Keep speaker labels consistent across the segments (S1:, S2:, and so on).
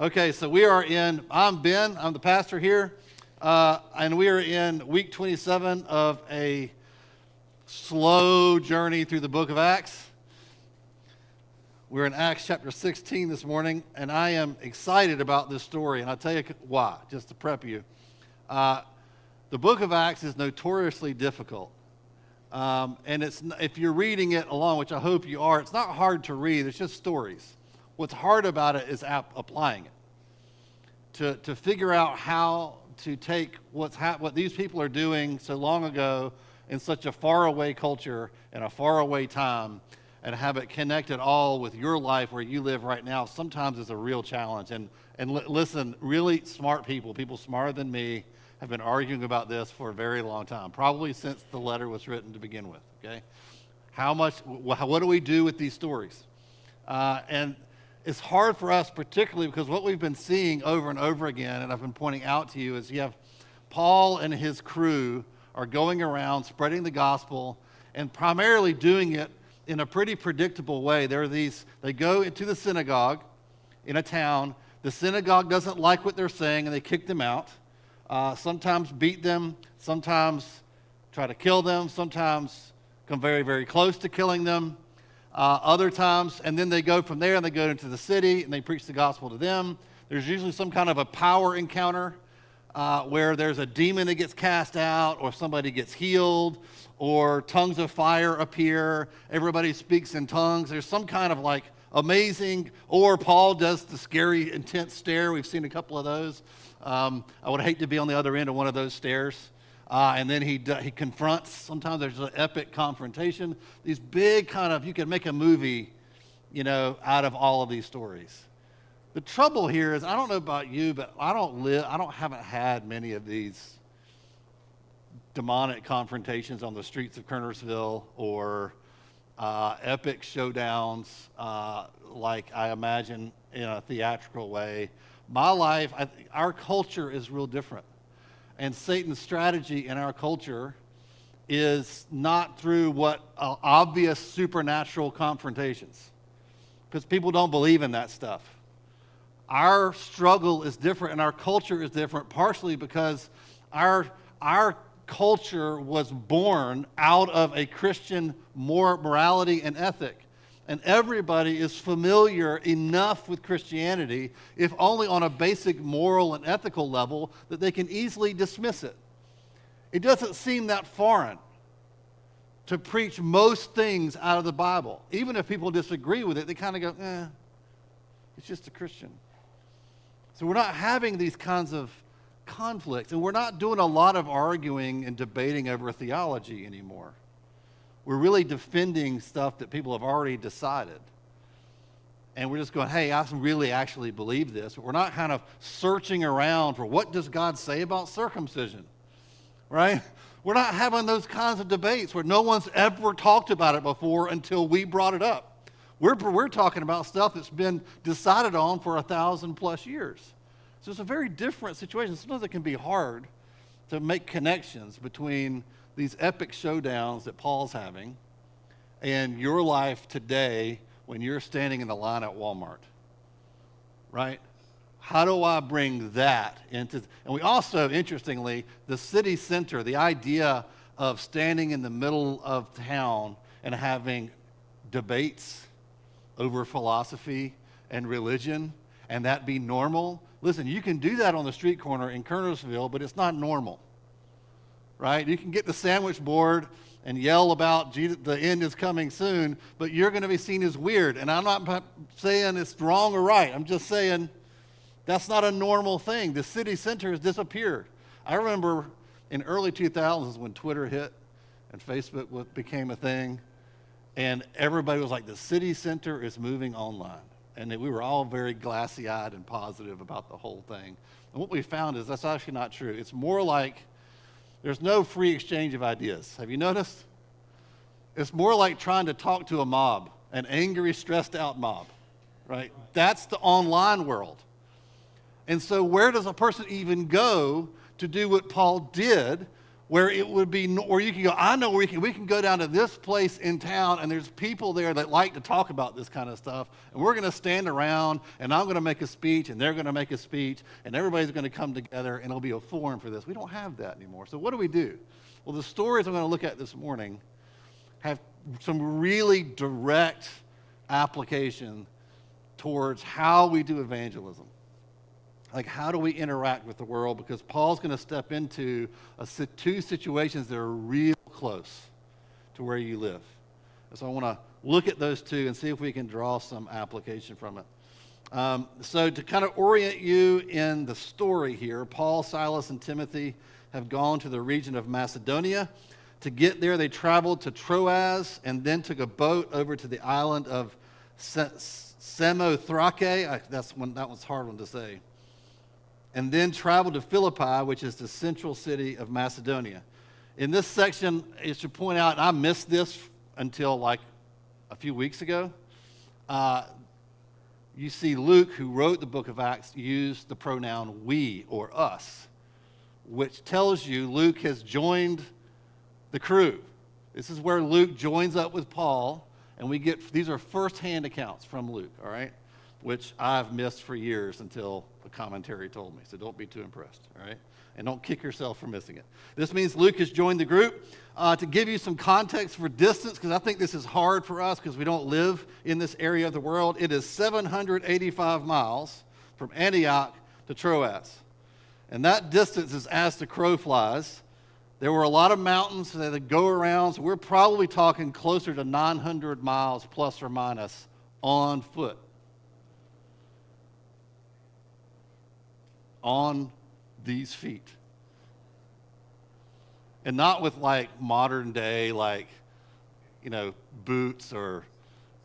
S1: Okay, so I'm Ben, I'm the pastor here, and we are in week 27 of a slow journey through the book of Acts. We're in Acts chapter 16 this morning, and I am excited about this story, and I'll tell you why, just to prep you. The book of Acts is notoriously difficult, and if you're reading it along, which I hope you are, it's not hard to read, it's just stories. What's hard about it is applying it. To figure out how to take what these people are doing so long ago in such a faraway culture and a faraway time and have it connected all with your life where you live right now sometimes is a real challenge. And listen, really smart people smarter than me, have been arguing about this for a very long time, probably since the letter was written to begin with, okay? What do we do with these stories? And it's hard for us, particularly because what we've been seeing over and over again, and I've been pointing out to you, is you have Paul and his crew are going around spreading the gospel and primarily doing it in a pretty predictable way. They go into the synagogue in a town. The synagogue doesn't like what they're saying, and they kick them out. Sometimes beat them, sometimes try to kill them, sometimes come very, very close to killing them. Other times, and then they go from there and they go into the city and they preach the gospel to them. There's usually some kind of a power encounter where there's a demon that gets cast out, or somebody gets healed, or tongues of fire appear. Everybody speaks in tongues. There's some kind of like amazing, or Paul does the scary, intense stare. We've seen a couple of those. I would hate to be on the other end of one of those stares. And then he confronts. Sometimes there's an epic confrontation. These big you can make a movie, out of all of these stories. The trouble here is, I don't know about you, but haven't had many of these demonic confrontations on the streets of Kernersville or epic showdowns like I imagine in a theatrical way. My life, our culture is real different. And Satan's strategy in our culture is not through obvious supernatural confrontations, because people don't believe in that stuff. Our struggle is different and our culture is different, partially because our culture was born out of a Christian morality and ethic. And everybody is familiar enough with Christianity, if only on a basic moral and ethical level, that they can easily dismiss it. It doesn't seem that foreign to preach most things out of the Bible. Even if people disagree with it, they kind of go, it's just a Christian. So we're not having these kinds of conflicts, and we're not doing a lot of arguing and debating over theology anymore. We're really defending stuff that people have already decided. And we're just going, hey, I really actually believe this. But we're not kind of searching around for what does God say about circumcision, right? We're not having those kinds of debates where no one's ever talked about it before until we brought it up. We're talking about stuff that's been decided on for 1,000+ years. So it's a very different situation. Sometimes it can be hard to make connections between these epic showdowns that Paul's having and your life today when you're standing in the line at Walmart, right? How do I bring that into, and we also, interestingly, the city center, the idea of standing in the middle of town and having debates over philosophy and religion, and that be normal. Listen, you can do that on the street corner in Kernersville, but it's not normal. Right? You can get the sandwich board and yell about the end is coming soon, but you're going to be seen as weird. And I'm not saying it's wrong or right. I'm just saying that's not a normal thing. The city center has disappeared. I remember in early 2000s when Twitter hit and Facebook became a thing, and everybody was like, the city center is moving online. And we were all very glassy-eyed and positive about the whole thing. And what we found is that's actually not true. It's more like there's no free exchange of ideas. Have you noticed? It's more like trying to talk to a mob, an angry, stressed out mob, right? That's the online world. And so where does a person even go to do what Paul did where it would be, or you can go, I know where we can go down to this place in town, and there's people there that like to talk about this kind of stuff, and we're going to stand around, and I'm going to make a speech, and they're going to make a speech, and everybody's going to come together, and it'll be a forum for this. We don't have that anymore. So what do? Well, the stories I'm going to look at this morning have some really direct application towards how we do evangelism. Like, how do we interact with the world? Because Paul's going to step into two situations that are real close to where you live. And so I want to look at those two and see if we can draw some application from it. So to kind of orient you in the story here, Paul, Silas, and Timothy have gone to the region of Macedonia. To get there, they traveled to Troas and then took a boat over to the island of Samothrake. That one's a hard one to say. And then traveled to Philippi, which is the central city of Macedonia. In this section, I should point out, and I missed this until like a few weeks ago. You see Luke, who wrote the book of Acts, use the pronoun we or us, which tells you Luke has joined the crew. This is where Luke joins up with Paul, and these are first-hand accounts from Luke, all right, which I've missed for years until a commentary told me, so don't be too impressed, all right? And don't kick yourself for missing it. This means Luke has joined the group. To give you some context for distance, because I think this is hard for us because we don't live in this area of the world, it is 785 miles from Antioch to Troas. And that distance is as the crow flies. There were a lot of mountains that go around, so we're probably talking closer to 900 miles plus or minus on foot. On these feet. And not with like modern day, like, boots or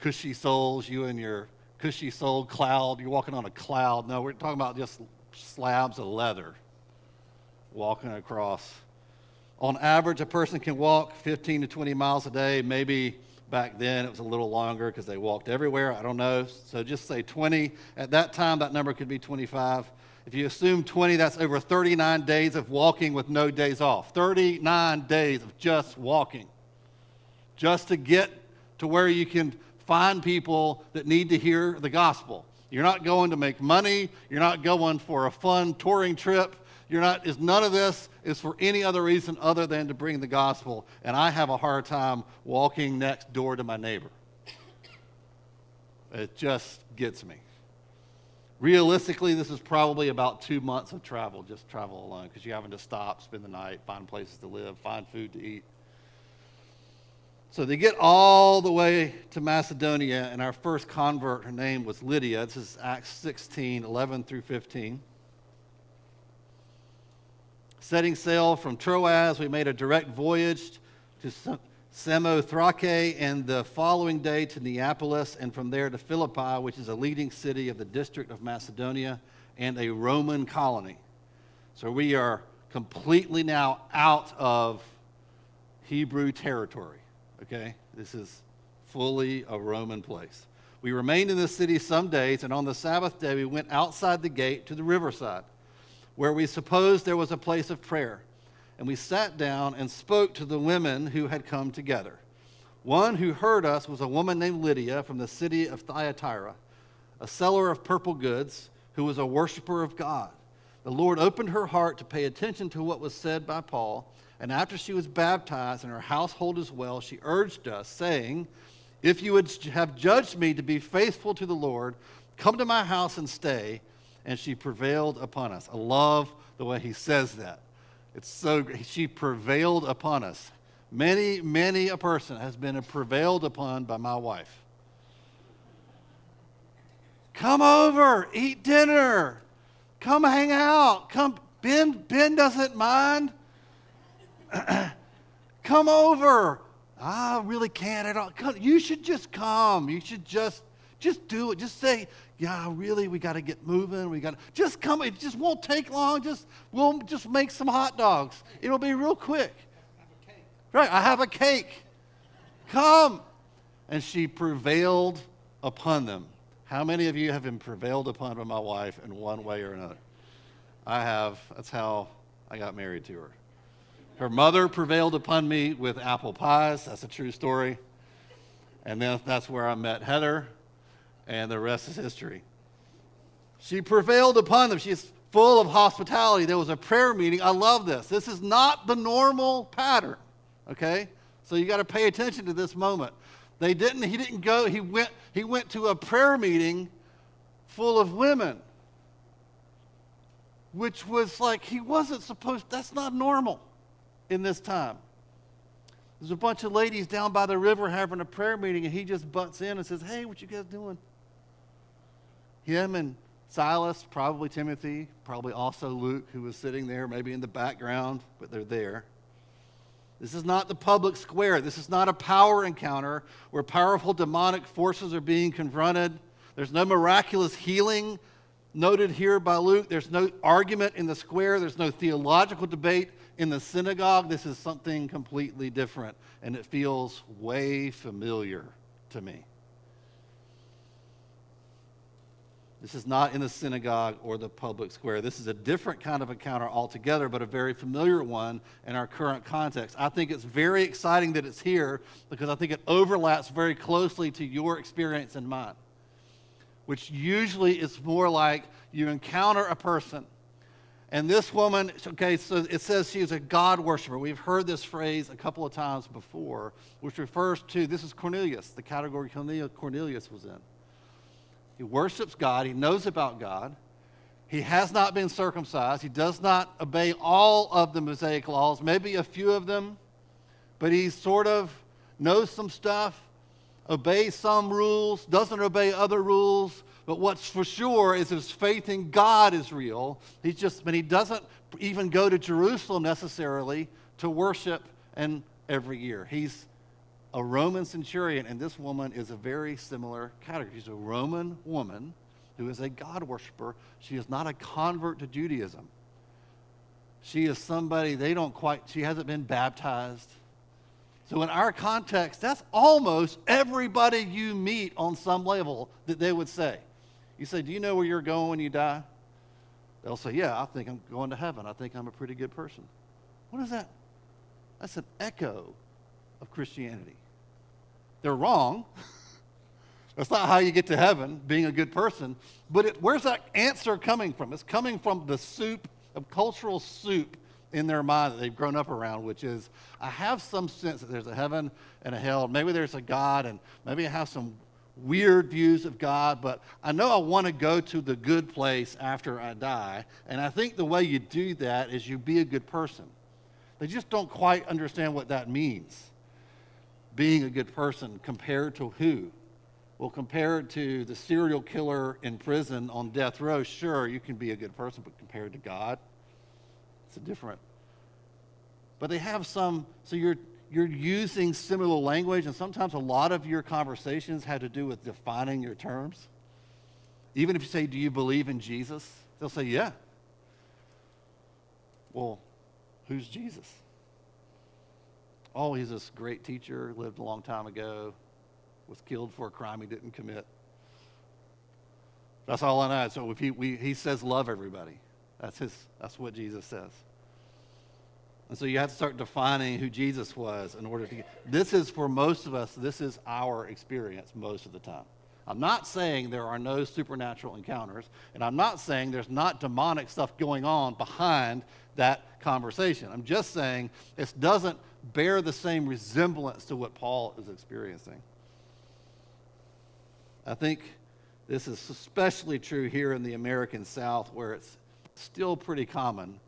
S1: cushy soles, you and your cushy sole cloud, you're walking on a cloud. No, we're talking about just slabs of leather walking across. On average, a person can walk 15 to 20 miles a day. Maybe back then it was a little longer because they walked everywhere. I don't know. So just say 20. At that time, that number could be 25. If you assume 20, that's over 39 days of walking with no days off. 39 days of just walking. Just to get to where you can find people that need to hear the gospel. You're not going to make money. You're not going for a fun touring trip. None of this is for any other reason other than to bring the gospel. And I have a hard time walking next door to my neighbor. It just gets me. Realistically, this is probably about 2 months of travel, just travel alone, because you're having to stop, spend the night, find places to live, find food to eat. So they get all the way to Macedonia, and our first convert, her name was Lydia. This is Acts 16, 11 through 15. Setting sail from Troas, we made a direct voyage to Samothrake, and the following day to Neapolis, and from there to Philippi, which is a leading city of the district of Macedonia and a Roman colony. So we are completely now out of Hebrew territory, okay? This is fully a Roman place. We remained in the city some days, and on the Sabbath day we went outside the gate to the riverside, where we supposed there was a place of prayer. And we sat down and spoke to the women who had come together. One who heard us was a woman named Lydia from the city of Thyatira, a seller of purple goods, who was a worshiper of God. The Lord opened her heart to pay attention to what was said by Paul, and after she was baptized and her household as well, she urged us, saying, "If you would have judged me to be faithful to the Lord, come to my house and stay." And she prevailed upon us. I love the way he says that. She prevailed upon us. Many a person has been prevailed upon by my wife. Come over, eat dinner. Come hang out. Come, Ben doesn't mind. Come over. I really can't at all. You should just come. You should just do it. Just say, yeah, really, we got to get moving. Just come. It just won't take long. We'll just make some hot dogs. It'll be real quick. Right, I have a cake. Come. And she prevailed upon them. How many of you have been prevailed upon by my wife in one way or another? I have. That's how I got married to her. Her mother prevailed upon me with apple pies. That's a true story. And then that's where I met Heather, and the rest is history. She prevailed upon them. She's full of hospitality. There was a prayer meeting. I love this. This is not the normal pattern, okay? So you got to pay attention to this moment. He didn't go, he went to a prayer meeting full of women, which was like, he wasn't supposed, that's not normal in this time. There's a bunch of ladies down by the river having a prayer meeting, and he just butts in and says, hey, what you guys doing? Him and Silas, probably Timothy, probably also Luke, who was sitting there, maybe in the background, but they're there. This is not the public square. This is not a power encounter where powerful demonic forces are being confronted. There's no miraculous healing noted here by Luke. There's no argument in the square. There's no theological debate in the synagogue. This is something completely different, and it feels way familiar to me. This is not in the synagogue or the public square. This is a different kind of encounter altogether, but a very familiar one in our current context. I think it's very exciting that it's here because I think it overlaps very closely to your experience and mine, which usually is more like you encounter a person. And this woman, okay, so it says she is a God worshiper. We've heard this phrase a couple of times before, which refers to, this is Cornelius, the category Cornelius was in. He worships God. He knows about God. He has not been circumcised. He does not obey all of the Mosaic laws, maybe a few of them, but he sort of knows some stuff, obeys some rules, doesn't obey other rules. But what's for sure is his faith in God is real. But he doesn't even go to Jerusalem necessarily to worship every year. He's a Roman centurion, and this woman is a very similar category. She's a Roman woman who is a God worshiper. She is not a convert to Judaism. She is somebody she hasn't been baptized. So in our context, that's almost everybody you meet on some level that they would say. You say, do you know where you're going when you die? They'll say, yeah, I think I'm going to heaven. I think I'm a pretty good person. What is that? That's an echo of Christianity. They're wrong. That's not how you get to heaven, being a good person. But where's that answer coming from? It's coming from the soup of cultural soup in their mind that they've grown up around, which is, I have some sense that there's a heaven and a hell. Maybe there's a God, and maybe I have some weird views of God, but I know I want to go to the good place after I die. And I think the way you do that is you be a good person. They just don't quite understand what that means. Being a good person compared to who? Well, compared to the serial killer in prison on death row, sure, you can be a good person, but compared to God, it's a different. But they have some, so you're using similar language, and sometimes a lot of your conversations have to do with defining your terms. Even if you say, do you believe in Jesus? They'll say, yeah. Well, who's Jesus? Oh, he's this great teacher, lived a long time ago, was killed for a crime he didn't commit. That's all I know. So if he says love everybody. That's what Jesus says. And so you have to start defining who Jesus was in order to get. This is, for most of us, this is our experience most of the time. I'm not saying there are no supernatural encounters, and I'm not saying there's not demonic stuff going on behind that conversation. I'm just saying it doesn't bear the same resemblance to what Paul is experiencing. I think this is especially true here in the American South, where it's still pretty common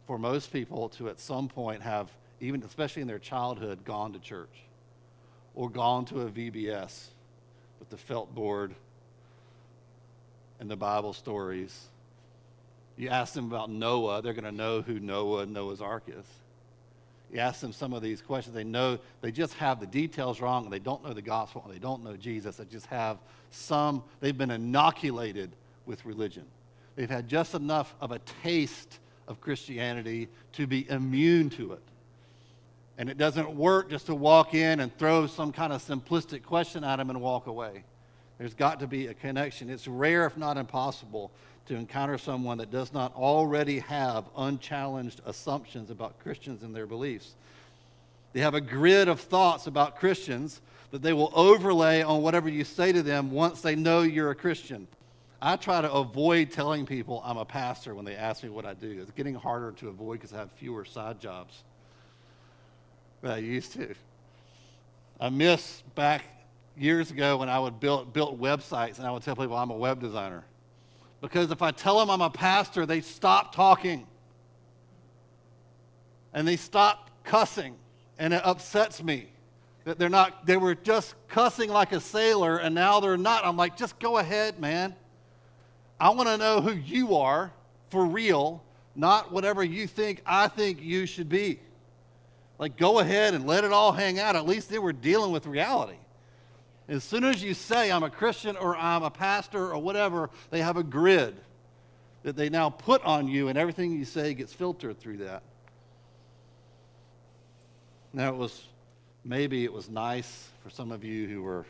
S1: for most people to at some point have, even especially in their childhood, gone to church or gone to a VBS with the felt board and the Bible stories. You ask them about Noah, they're going to know who Noah and Noah's Ark is. You ask them some of these questions, they just have the details wrong, and they don't know the gospel, and they don't know Jesus. They just have they've been inoculated with religion. They've had just enough of a taste of Christianity to be immune to it. And it doesn't work just to walk in and throw some kind of simplistic question at them and walk away. There's got to be a connection. It's rare, if not impossible, to encounter someone that does not already have unchallenged assumptions about Christians and their beliefs. They have a grid of thoughts about Christians that they will overlay on whatever you say to them once they know you're a Christian. I try to avoid telling people I'm a pastor when they ask me what I do. It's getting harder to avoid because I have fewer side jobs than I used to. I miss back years ago when I would build websites and I would tell people I'm a web designer. Because if I tell them I'm a pastor, they stop talking. And they stop cussing. And it upsets me that they were just cussing like a sailor and now they're not. I'm like, just go ahead, man. I want to know who you are for real, not whatever I think you should be. Like, go ahead and let it all hang out. At least they were dealing with reality. As soon as you say I'm a Christian or I'm a pastor or whatever, they have a grid that they now put on you, and everything you say gets filtered through that. Now, maybe it was nice for some of you who were,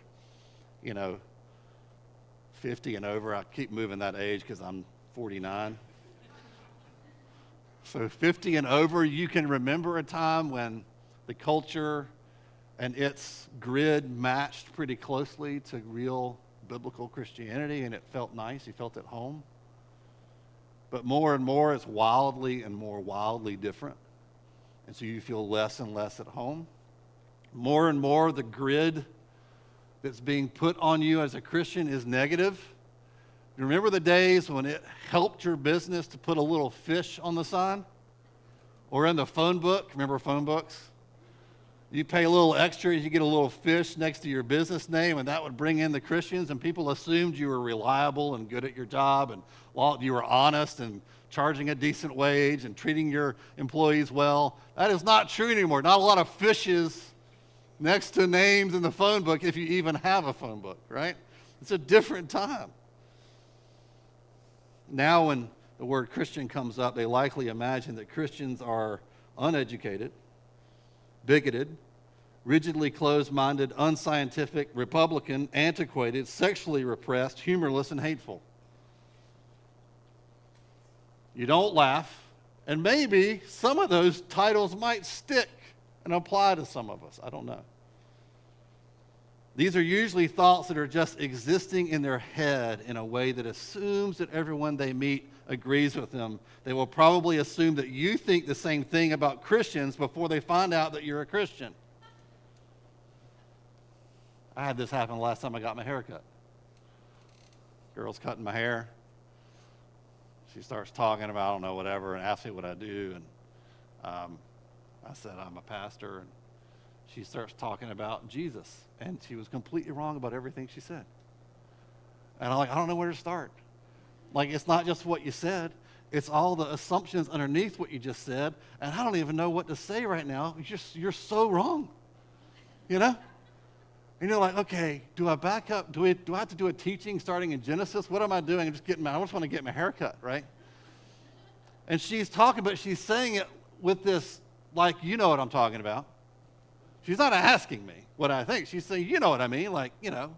S1: 50 and over. I keep moving that age because I'm 49. So 50 and over, you can remember a time when the culture and its grid matched pretty closely to real biblical Christianity, and it felt nice. You felt at home. But more and more, it's wildly and more wildly different. And so you feel less and less at home. More and more, the grid that's being put on you as a Christian is negative. You remember the days when it helped your business to put a little fish on the sign? Or in the phone book? Remember phone books? You pay a little extra, you get a little fish next to your business name, and that would bring in the Christians, and people assumed you were reliable and good at your job, and you were honest and charging a decent wage and treating your employees well. That is not true anymore. Not a lot of fishes next to names in the phone book, if you even have a phone book, right? It's a different time. Now when the word Christian comes up, they likely imagine that Christians are uneducated, bigoted, rigidly closed-minded, unscientific, Republican, antiquated, sexually repressed, humorless, and hateful. You don't laugh, and maybe some of those titles might stick and apply to some of us. I don't know. These are usually thoughts that are just existing in their head in a way that assumes that everyone they meet agrees with them. They will probably assume that you think the same thing about Christians before they find out that you're a Christian. I had this happen the last time I got my hair cut. Girl's cutting my hair. She starts talking about, I don't know, whatever, and asks me what I do. And I said, I'm a pastor. And she starts talking about Jesus. And she was completely wrong about everything she said. And I'm like, I don't know where to start. Like, it's not just what you said. It's all the assumptions underneath what you just said. And I don't even know what to say right now. You're so wrong. You know? And you're like, okay, do I back up? Do I have to do a teaching starting in Genesis? What am I doing? I just want to get my hair cut, right? And she's talking, but she's saying it with this, like, you know what I'm talking about. She's not asking me what I think. She's saying, you know what I mean, like, you know.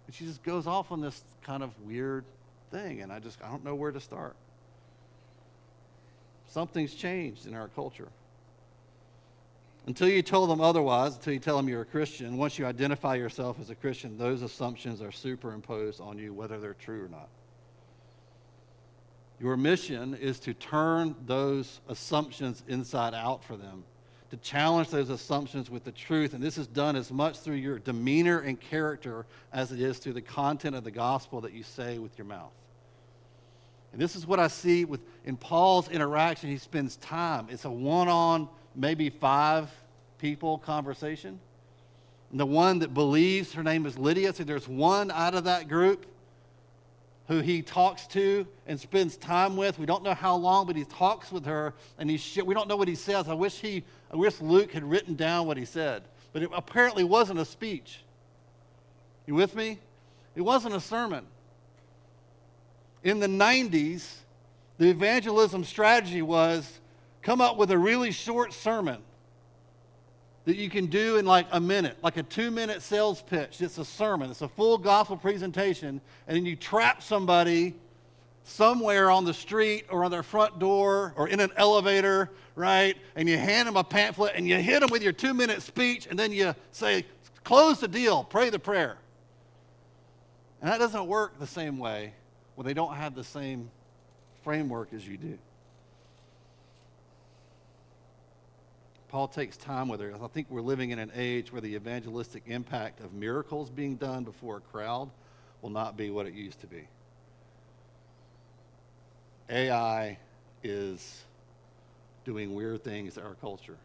S1: And she just goes off on this kind of weird thing, and I don't know where to start. Something's changed in our culture. Until you tell them otherwise, until you tell them you're a Christian, once you identify yourself as a Christian, those assumptions are superimposed on you, whether they're true or not. Your mission is to turn those assumptions inside out for them, to challenge those assumptions with the truth. And this is done as much through your demeanor and character as it is through the content of the gospel that you say with your mouth. And this is what I see in Paul's interaction. He spends time. It's a one-on, maybe 5 people conversation. And the one that believes, her name is Lydia. So there's one out of that group who he talks to and spends time with. We don't know how long, but he talks with her, and we don't know what he says. I wish Luke had written down what he said, but it apparently wasn't a speech. You with me? It wasn't a sermon. In the 90s, the evangelism strategy was come up with a really short sermon that you can do in like a minute, like a 2-minute sales pitch. It's a sermon. It's a full gospel presentation. And then you trap somebody somewhere on the street or on their front door or in an elevator, right? And you hand them a pamphlet and you hit them with your 2-minute speech, and then you say, close the deal, pray the prayer. And that doesn't work the same way when they don't have the same framework as you do. Paul takes time with her. I think we're living in an age where the evangelistic impact of miracles being done before a crowd will not be what it used to be. AI is doing weird things to our culture.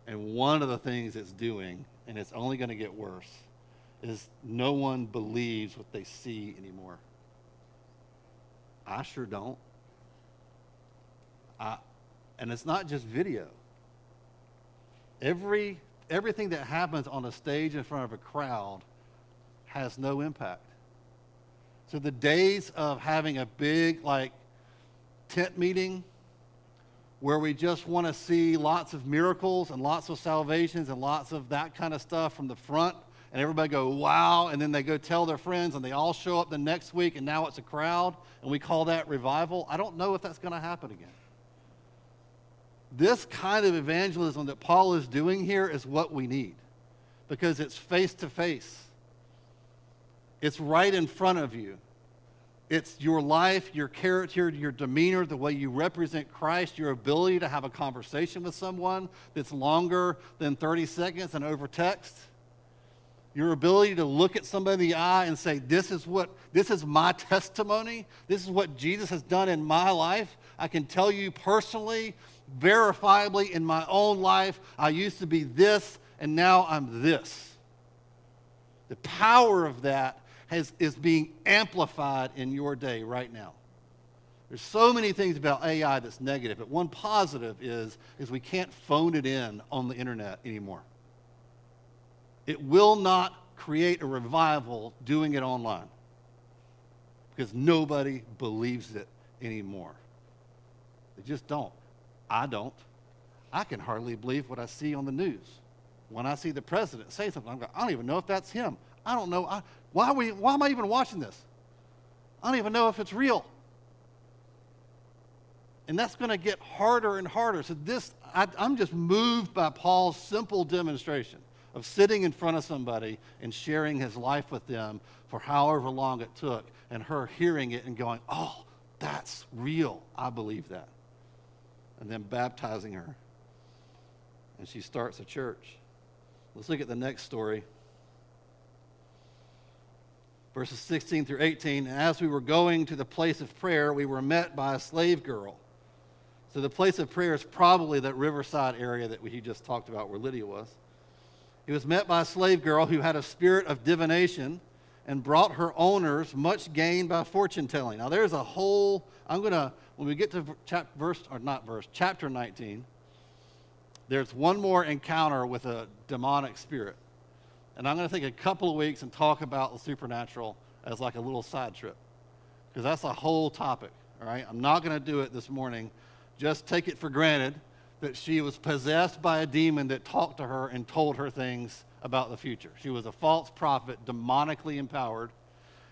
S1: And one of the things it's doing, and it's only going to get worse, is no one believes what they see anymore. I sure don't. And it's not just video. Everything that happens on a stage in front of a crowd has no impact. So the days of having a big tent meeting where we just want to see lots of miracles and lots of salvations and lots of that kind of stuff from the front, and everybody go, wow, and then they go tell their friends, and they all show up the next week, and now it's a crowd, and we call that revival. I don't know if that's going to happen again. This kind of evangelism that Paul is doing here is what we need, because it's face-to-face. It's right in front of you. It's your life, your character, your demeanor, the way you represent Christ, your ability to have a conversation with someone that's longer than 30 seconds and over text. Your ability to look at somebody in the eye and say, this is my testimony. This is what Jesus has done in my life. I can tell you personally, verifiably in my own life, I used to be this and now I'm this. The power of that is being amplified in your day right now. There's so many things about AI that's negative, but one positive is we can't phone it in on the internet anymore. It will not create a revival doing it online because nobody believes it anymore. They just don't. I don't. I can hardly believe what I see on the news. When I see the president say something, I'm going, I don't even know if that's him. I don't know. Why am I even watching this? I don't even know if it's real. And that's going to get harder and harder. So I'm just moved by Paul's simple demonstration of sitting in front of somebody and sharing his life with them for however long it took, and her hearing it and going, oh, that's real. I believe that. And then baptizing her. And she starts a church. Let's look at the next story. Verses 16 through 18, and as we were going to the place of prayer, we were met by a slave girl. So the place of prayer is probably that riverside area that we just talked about where Lydia was. He was met by a slave girl who had a spirit of divination and brought her owners much gain by fortune telling. Now there's a whole, when we get to chapter 19, there's one more encounter with a demonic spirit. And I'm going to take a couple of weeks and talk about the supernatural as like a little side trip, because that's a whole topic, all right? I'm not going to do it this morning. Just take it for granted that she was possessed by a demon that talked to her and told her things about the future. She was a false prophet, demonically empowered,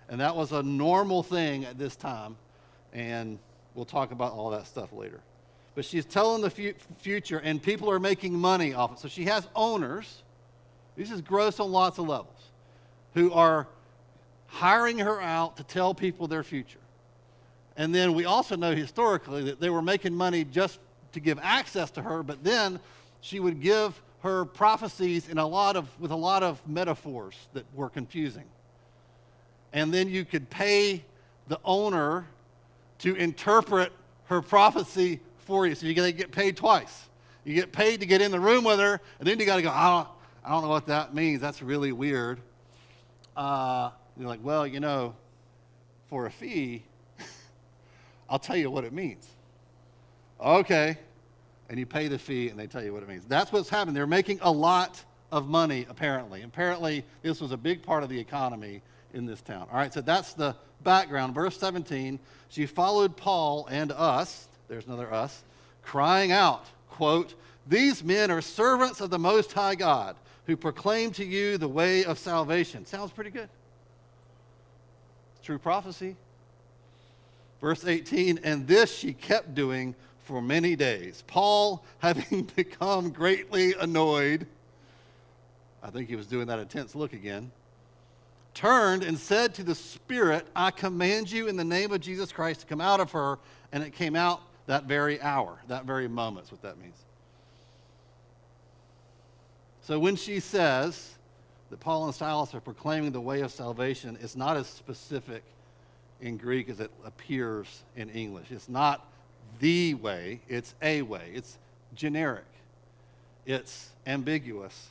S1: and that was a normal thing at this time, and we'll talk about all that stuff later. But she's telling the future, and people are making money off it. So she has owners, this is gross on lots of levels, who are hiring her out to tell people their future. And then we also know historically that they were making money just to give access to her, but then she would give her prophecies with a lot of metaphors that were confusing. And then you could pay the owner to interpret her prophecy for you. So you get paid twice. You get paid to get in the room with her, and then you got to go, I don't know what that means. That's really weird. You're like, well, for a fee, I'll tell you what it means. Okay. And you pay the fee, and they tell you what it means. That's what's happening. They're making a lot of money, apparently. Apparently, this was a big part of the economy in this town. All right, so that's the background. Verse 17, she followed Paul and us, there's another us, crying out, quote, "These men are servants of the Most High God, who proclaim to you the way of salvation." Sounds pretty good. True prophecy. Verse 18, "And this she kept doing for many days. Paul, having become greatly annoyed," I think he was doing that intense look again, "turned and said to the Spirit, 'I command you in the name of Jesus Christ to come out of her.' And it came out that very hour," that very moment is what that means. So when she says that Paul and Silas are proclaiming the way of salvation, it's not as specific in Greek as it appears in English. It's not the way, it's a way. It's generic. It's ambiguous.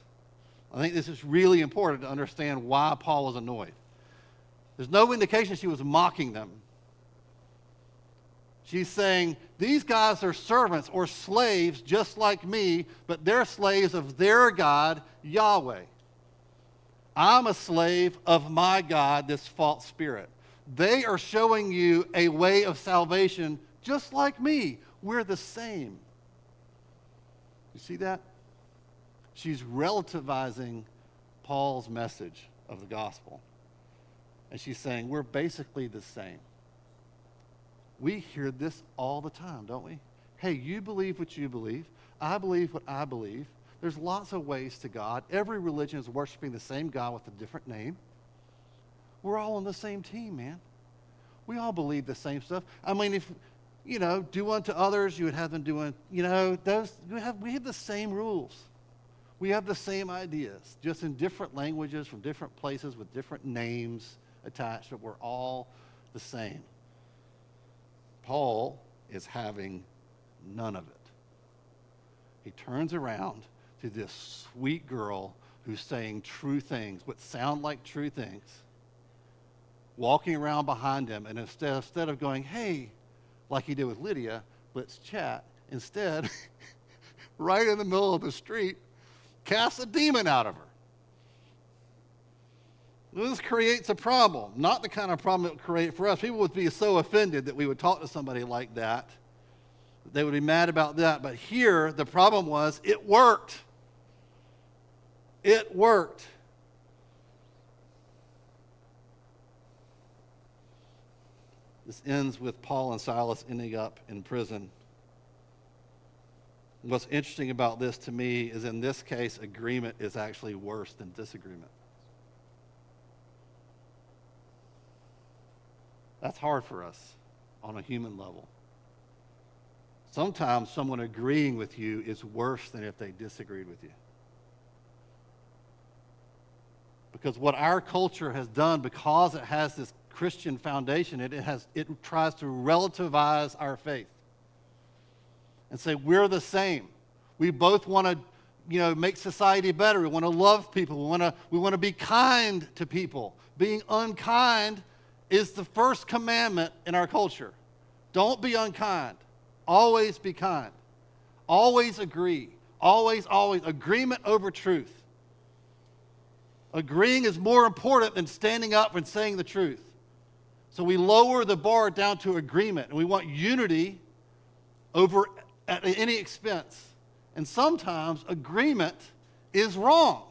S1: I think this is really important to understand why Paul was annoyed. There's no indication she was mocking them. She's saying, these guys are servants or slaves just like me, but they're slaves of their God, Yahweh. I'm a slave of my God, this false spirit. They are showing you a way of salvation just like me. We're the same. You see that? She's relativizing Paul's message of the gospel. And she's saying, we're basically the same. We hear this all the time, don't we? Hey, you believe what you believe. I believe what I believe. There's lots of ways to God. Every religion is worshiping the same God with a different name. We're all on the same team, man. We all believe the same stuff. I mean, if, do unto others, you would have them do unto, we have the same rules. We have the same ideas, just in different languages from different places with different names attached, but we're all the same. Paul is having none of it. He turns around to this sweet girl who's saying true things, what sound like true things, walking around behind him, and instead of going, hey, like he did with Lydia, let's chat, instead, right in the middle of the street, casts a demon out of her. This creates a problem, not the kind of problem it would create for us. People would be so offended that we would talk to somebody like that. They would be mad about that. But here, the problem was, it worked. It worked. This ends with Paul and Silas ending up in prison. What's interesting about this to me is in this case, agreement is actually worse than disagreement. That's hard for us on a human level. Sometimes someone agreeing with you is worse than if they disagreed with you. Because what our culture has done, because it has this Christian foundation, it tries to relativize our faith and say we're the same. We both want to, make society better. We want to love people. We want to be kind to people. Being unkind is the first commandment in our culture. Don't be unkind. Always be kind. Always agree. Always agreement over truth. Agreeing is more important than standing up and saying the truth. So we lower the bar down to agreement, and we want unity over at any expense. And sometimes agreement is wrong.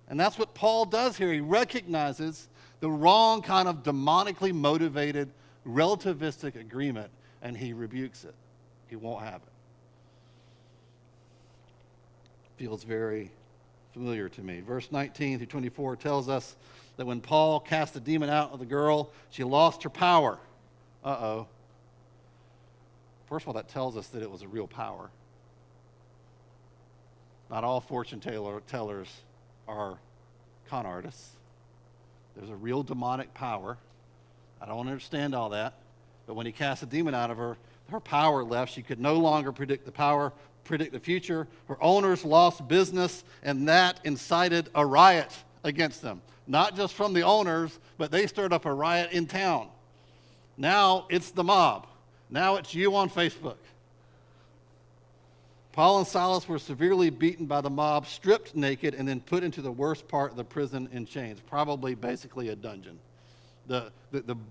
S1: And that's what Paul does here. He recognizes the wrong kind of demonically motivated, relativistic agreement, and he rebukes it. He won't have it. Feels very familiar to me. Verse 19 through 24 tells us that when Paul cast the demon out of the girl, she lost her power. Uh-oh. First of all, that tells us that it was a real power. Not all fortune tellers are con artists. There's a real demonic power. I don't understand all that. But when he cast the demon out of her, her power left. She could no longer predict the future. Her owners lost business, and that incited a riot against them. Not just from the owners, but they stirred up a riot in town. Now it's the mob. Now it's you on Facebook. Paul and Silas were severely beaten by the mob, stripped naked, and then put into the worst part of the prison in chains, probably basically a dungeon. The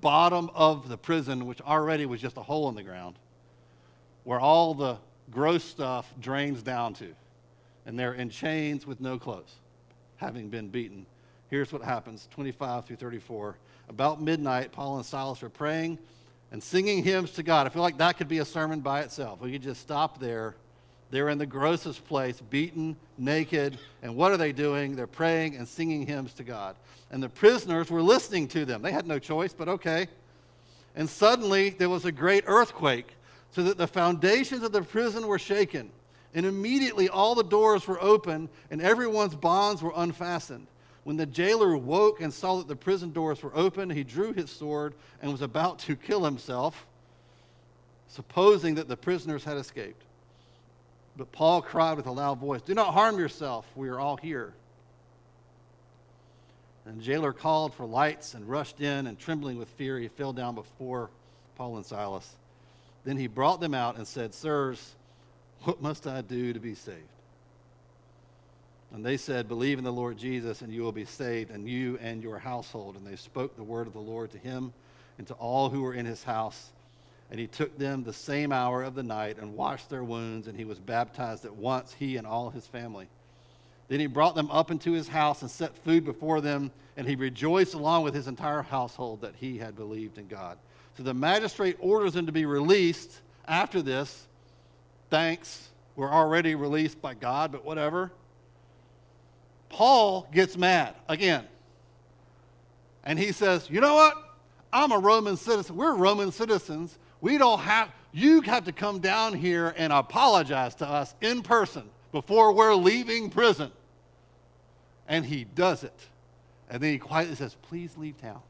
S1: bottom of the prison, which already was just a hole in the ground, where all the gross stuff drains down to. And they're in chains with no clothes, having been beaten. Here's what happens, 25 through 34. About midnight, Paul and Silas were praying and singing hymns to God. I feel like that could be a sermon by itself. We could just stop there. They're in the grossest place, beaten, naked, and what are they doing? They're praying and singing hymns to God. And the prisoners were listening to them. They had no choice, but okay. And suddenly there was a great earthquake, so that the foundations of the prison were shaken. And immediately all the doors were open, and everyone's bonds were unfastened. When the jailer woke and saw that the prison doors were open, he drew his sword and was about to kill himself, supposing that the prisoners had escaped. But Paul cried with a loud voice, "Do not harm yourself, we are all here." And the jailer called for lights and rushed in, and trembling with fear, he fell down before Paul and Silas. Then he brought them out and said, "Sirs, what must I do to be saved?" And they said, "Believe in the Lord Jesus, and you will be saved, and you and your household." And they spoke the word of the Lord to him and to all who were in his house. And he took them the same hour of the night and washed their wounds, and he was baptized at once, he and all his family. Then he brought them up into his house and set food before them, and he rejoiced along with his entire household that he had believed in God. So the magistrate orders them to be released after this. Thanks, we're already released by God, but whatever. Paul gets mad again. And he says, "You know what? I'm a Roman citizen. We're Roman citizens. You have to come down here and apologize to us in person before we're leaving prison." And he does it. And then he quietly says, "Please leave town."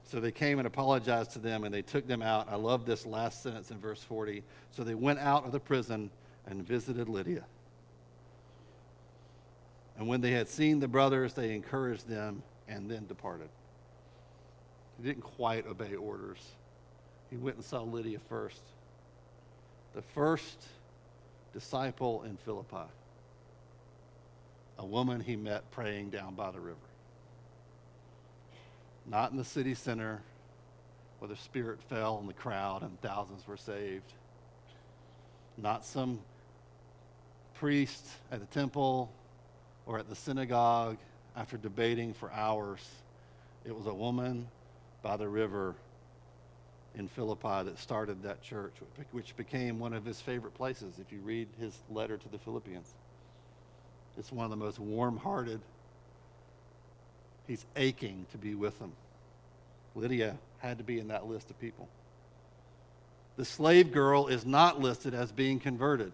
S1: So they came and apologized to them, and they took them out. I love this last sentence in verse 40. So they went out of the prison and visited Lydia. And when they had seen the brothers, they encouraged them and then departed. He didn't quite obey orders. He went and saw Lydia first. The first disciple in Philippi. A woman he met praying down by the river. Not in the city center where the Spirit fell in the crowd and thousands were saved. Not some priest at the temple or at the synagogue after debating for hours. It was a woman by the river in Philippi that started that church, which became one of his favorite places if you read his letter to the Philippians. It's one of the most warm-hearted. He's aching to be with them. Lydia had to be in that list of people. The slave girl is not listed as being converted.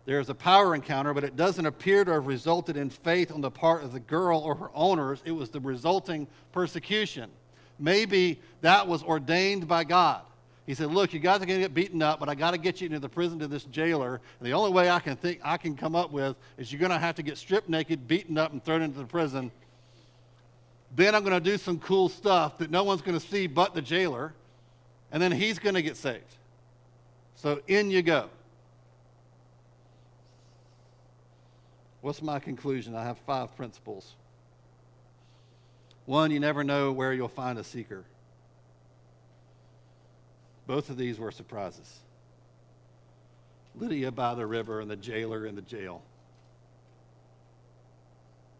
S1: There is a power encounter, but it doesn't appear to have resulted in faith on the part of the girl or her owners. It was the resulting persecution. Maybe that was ordained by God. He said, "Look, you guys are going to get beaten up, but I got to get you into the prison to this jailer. And the only way I can come up with is you're going to have to get stripped naked, beaten up, and thrown into the prison. Then I'm going to do some cool stuff that no one's going to see but the jailer, and then he's going to get saved. So in you go." What's my conclusion? I have 5 principles. 1, you never know where you'll find a seeker. Both of these were surprises. Lydia by the river and the jailer in the jail.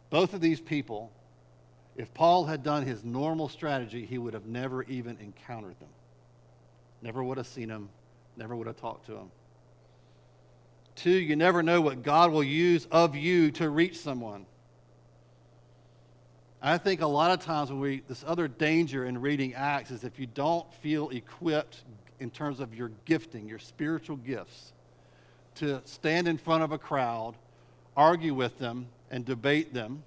S1: Both of these people, if Paul had done his normal strategy, he would have never even encountered them. Never would have seen them, never would have talked to them. 2, you never know what God will use of you to reach someone. I think a lot of times this other danger in reading Acts is if you don't feel equipped in terms of your gifting, your spiritual gifts, to stand in front of a crowd, argue with them, and debate them,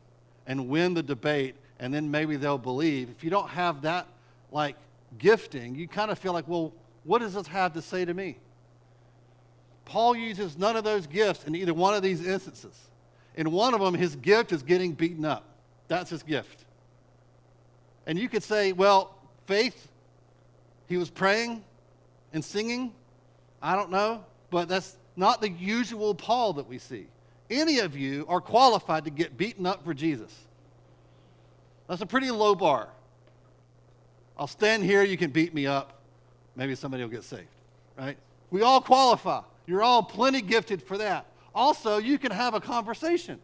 S1: and win the debate, and then maybe they'll believe. If you don't have that gifting, you kind of feel like, well, what does this have to say to me? Paul uses none of those gifts in either one of these instances. In one of them, his gift is getting beaten up. That's his gift. And you could say, well, faith, he was praying and singing. I don't know, but that's not the usual Paul that we see. Any of you are qualified to get beaten up for Jesus. That's a pretty low bar. I'll stand here, you can beat me up. Maybe somebody will get saved, right? We all qualify. You're all plenty gifted for that. Also, you can have a conversation.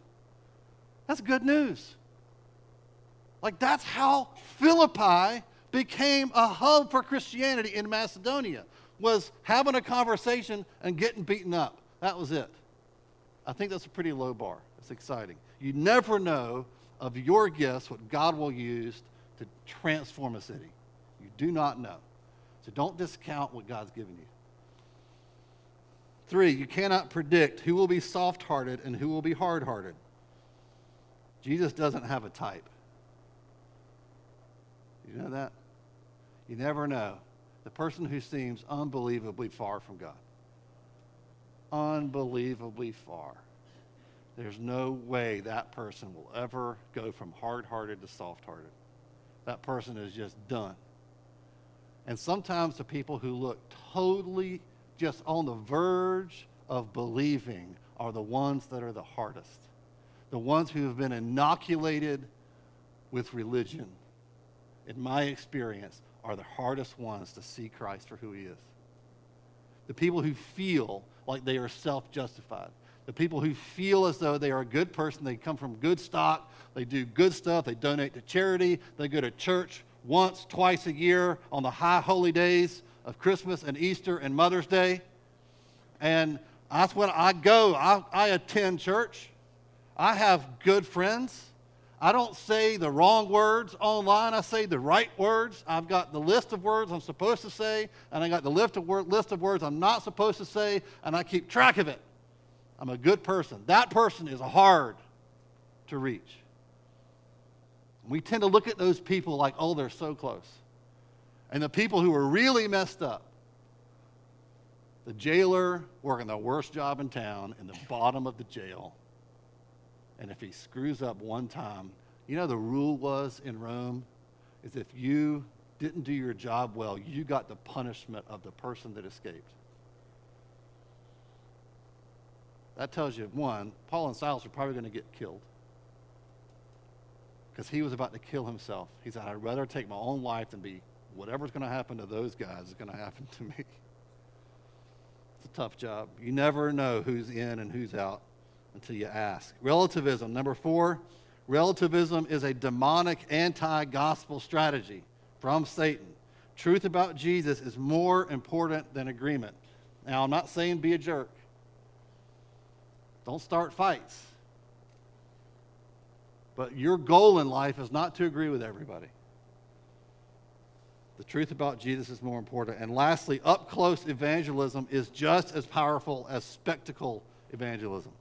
S1: That's good news. Like, that's how Philippi became a hub for Christianity in Macedonia, was having a conversation and getting beaten up. That was it. I think that's a pretty low bar. It's exciting. You never know of your gifts what God will use to transform a city. You do not know. So don't discount what God's given you. 3, you cannot predict who will be soft-hearted and who will be hard-hearted. Jesus doesn't have a type. You know that? You never know. The person who seems unbelievably far from God. Unbelievably far. There's no way that person will ever go from hard-hearted to soft-hearted. That person is just done. And sometimes the people who look totally just on the verge of believing are the ones that are the hardest. The ones who have been inoculated with religion, in my experience, are the hardest ones to see Christ for who he is. The people who feel like they are self-justified. The people who feel as though they are a good person, they come from good stock, they do good stuff, they donate to charity, they go to church once, twice a year on the high holy days of Christmas and Easter and Mother's Day. And that's when I go. I attend church. I have good friends. I don't say the wrong words online. I say the right words. I've got the list of words I'm supposed to say, and I got the list of words I'm not supposed to say, and I keep track of it. I'm a good person. That person is hard to reach. We tend to look at those people like, oh, they're so close. And the people who are really messed up, the jailer working the worst job in town in the bottom of the jail, and if he screws up one time, you know the rule was in Rome is if you didn't do your job well, you got the punishment of the person that escaped. That tells you, one, Paul and Silas are probably going to get killed because he was about to kill himself. He said, I'd rather take my own life than be whatever's going to happen to those guys is going to happen to me. It's a tough job. You never know who's in and who's out until you ask. Relativism. Number 4, relativism is a demonic anti-gospel strategy from Satan. Truth about Jesus is more important than agreement. Now, I'm not saying be a jerk. Don't start fights. But your goal in life is not to agree with everybody. The truth about Jesus is more important. And lastly, up-close evangelism is just as powerful as spectacle evangelism.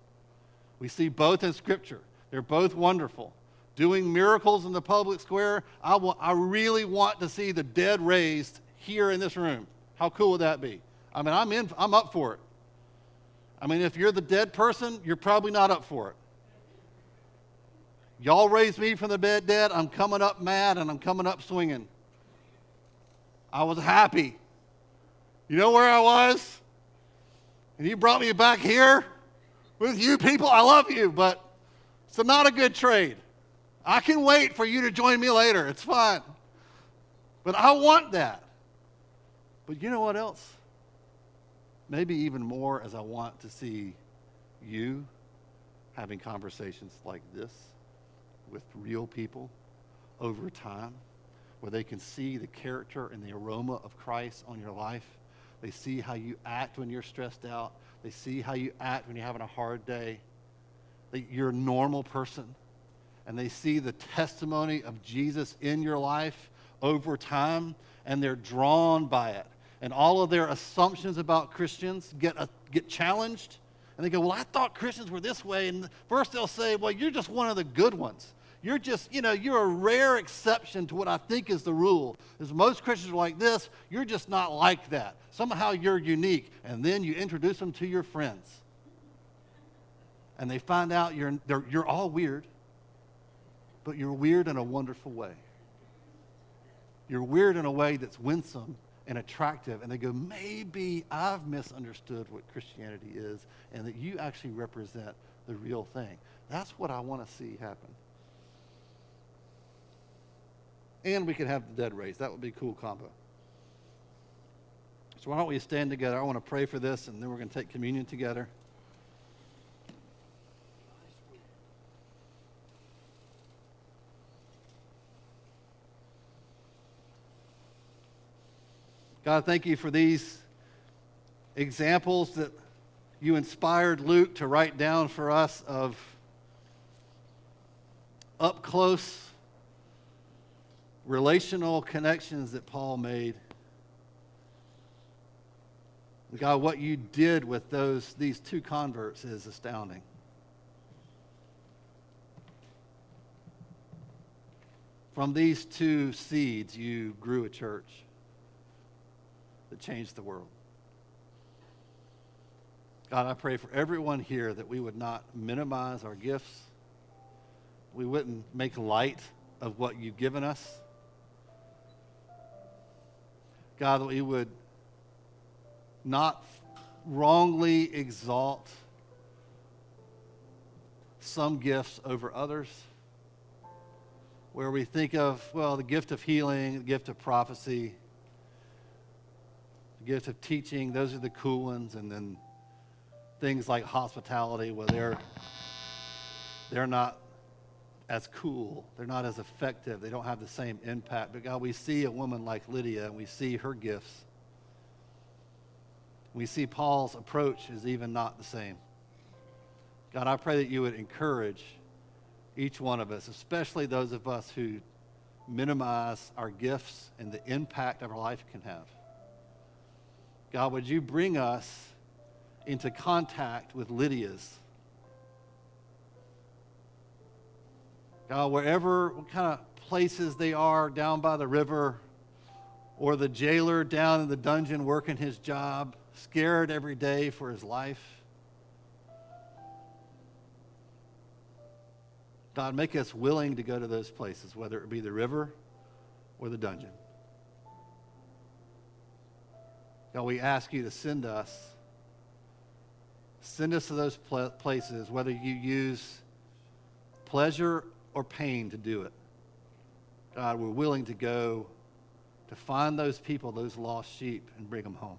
S1: We see both in Scripture. They're both wonderful. Doing miracles in the public square, I really want to see the dead raised here in this room. How cool would that be? I mean, I'm up for it. I mean, if you're the dead person, you're probably not up for it. Y'all raised me from the bed dead, I'm coming up mad and I'm coming up swinging. I was happy. You know where I was? And you brought me back here with you people. I love you, but it's not a good trade. I can wait for you to join me later. It's fine. But I want that. But you know what else? Maybe even more as I want to see you having conversations like this with real people over time, where they can see the character and the aroma of Christ on your life. They see how you act when you're stressed out. They see how you act when you're having a hard day. You're a normal person. And they see the testimony of Jesus in your life over time, and they're drawn by it. And all of their assumptions about Christians get challenged. And they go, well, I thought Christians were this way. And first they'll say, well, you're just one of the good ones. You're just, you're a rare exception to what I think is the rule. Is most Christians are like this. You're just not like that. Somehow you're unique. And then you introduce them to your friends. And they find out you're all weird. But you're weird in a wonderful way. You're weird in a way that's winsome and attractive. And they go, maybe I've misunderstood what Christianity is and that you actually represent the real thing. That's what I want to see happen. and we can have the dead raised. That would be a cool combo. So why don't we stand together? I want to pray for this, and then we're going to take communion together. God, thank you for these examples that you inspired Luke to write down for us of up close relational connections that Paul made. God, what you did with these two converts is astounding. From these two seeds, you grew a church that changed the world. God, I pray for everyone here that we would not minimize our gifts. We wouldn't make light of what you've given us. God, that we would not wrongly exalt some gifts over others, where we think of, well, the gift of healing, the gift of prophecy, the gift of teaching, those are the cool ones, and then things like hospitality, well, they're not as cool, they're not as effective, they don't have the same impact. But God, we see a woman like Lydia, and we see her gifts. We see Paul's approach is even not the same. God, I pray that you would encourage each one of us, especially those of us who minimize our gifts and the impact our life can have. God, would you bring us into contact with Lydia's? God, wherever, what kind of places they are down by the river, or the jailer down in the dungeon working his job, scared every day for his life. God, make us willing to go to those places, whether it be the river or the dungeon. God, we ask you to send us to those places, whether you use pleasure or pain to do it. God, we're willing to go to find those people, those lost sheep, and bring them home.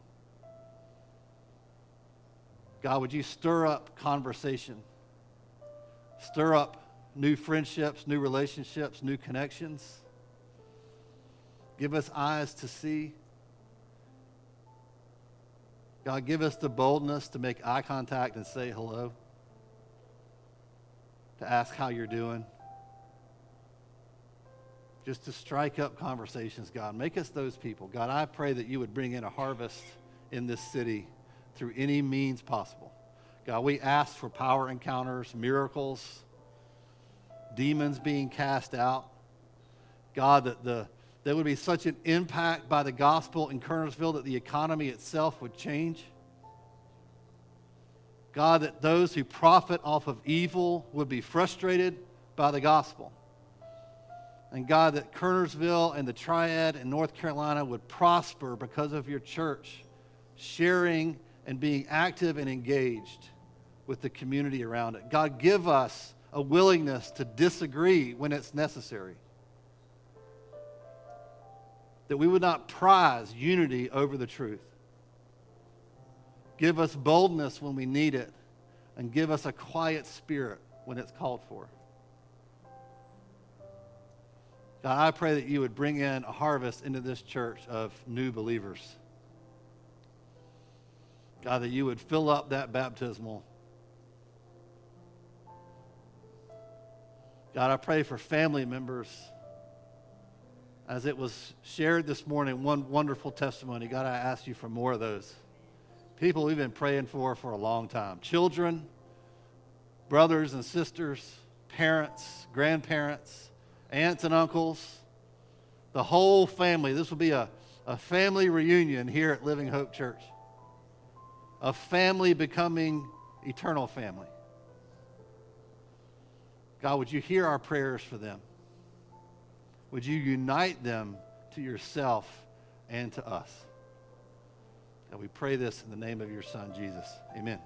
S1: God, would you stir up conversation, stir up new friendships, new relationships, new connections. Give us eyes to see. God, give us the boldness to make eye contact and say hello, to ask how you're doing, just to strike up conversations, God. Make us those people. God, I pray that you would bring in a harvest in this city through any means possible. God, we ask for power encounters, miracles, demons being cast out. God, that there would be such an impact by the gospel in Kernersville that the economy itself would change. God, that those who profit off of evil would be frustrated by the gospel. And God, that Kernersville and the Triad in North Carolina would prosper because of your church, sharing and being active and engaged with the community around it. God, give us a willingness to disagree when it's necessary. That we would not prize unity over the truth. Give us boldness when we need it, and give us a quiet spirit when it's called for. God, I pray that you would bring in a harvest into this church of new believers. God, that you would fill up that baptismal. God, I pray for family members. As it was shared this morning, one wonderful testimony. God, I ask you for more of those. People we've been praying for a long time. Children, brothers and sisters, parents, grandparents, aunts and uncles, the whole family. This will be a family reunion here at Living Hope Church. A family becoming eternal family. God, would you hear our prayers for them? Would you unite them to yourself and to us? And we pray this in the name of your Son, Jesus. Amen.